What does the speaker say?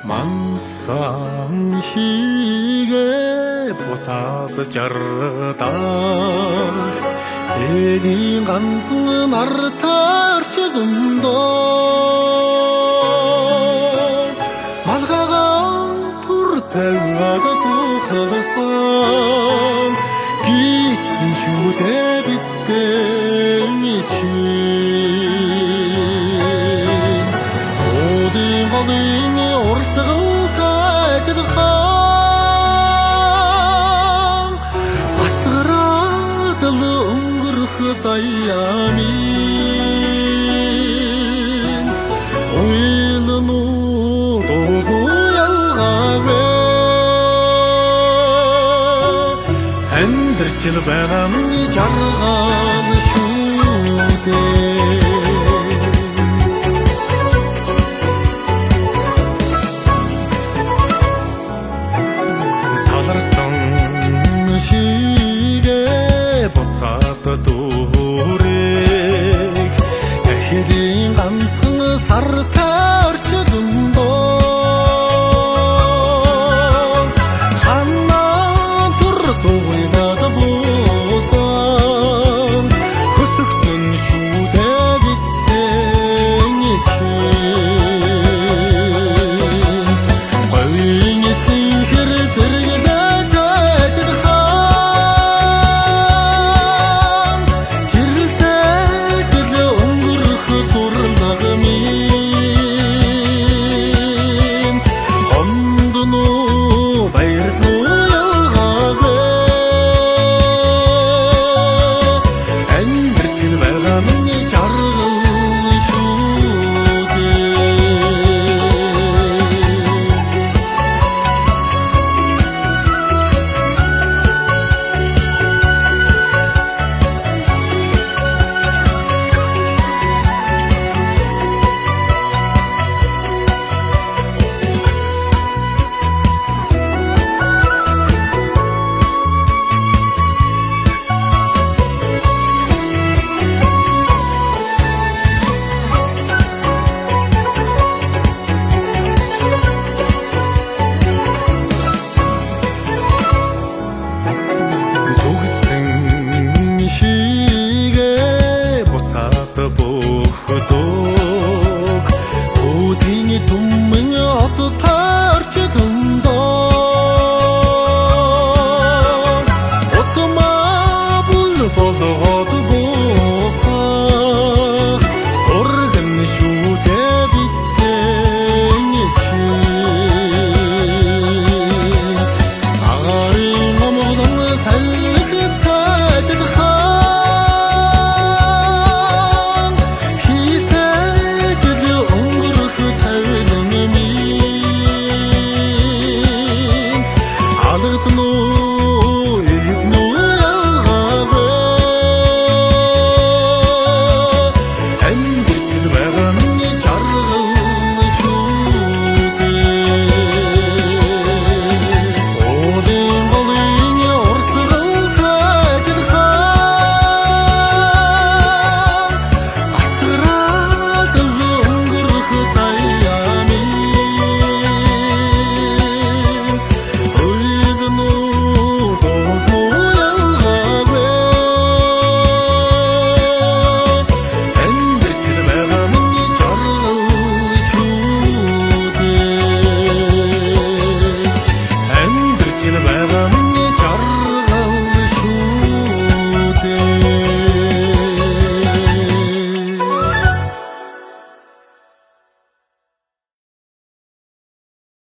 Мансан шигээ буцаад жардах эдийн ганцхан нар тарчдондоо малгагаан түр тавиад тухалсан гीच биншүүдэ бидэний чи Одын голын урсгал кайдхан асгараад л өнгөрөх заяамин уйлнууд ялгавэ амьдрчил байгаа минь жаргал шүү дээ дүүрэг эхэдийн ганцхан сар тарчдондоо ханаа түр дуйлаад буусан хөсөгтөн шүүдэ бидэний чи говийн эцэгэр зэрэглээд бөхдөг өдний түмэн од тарчдондоо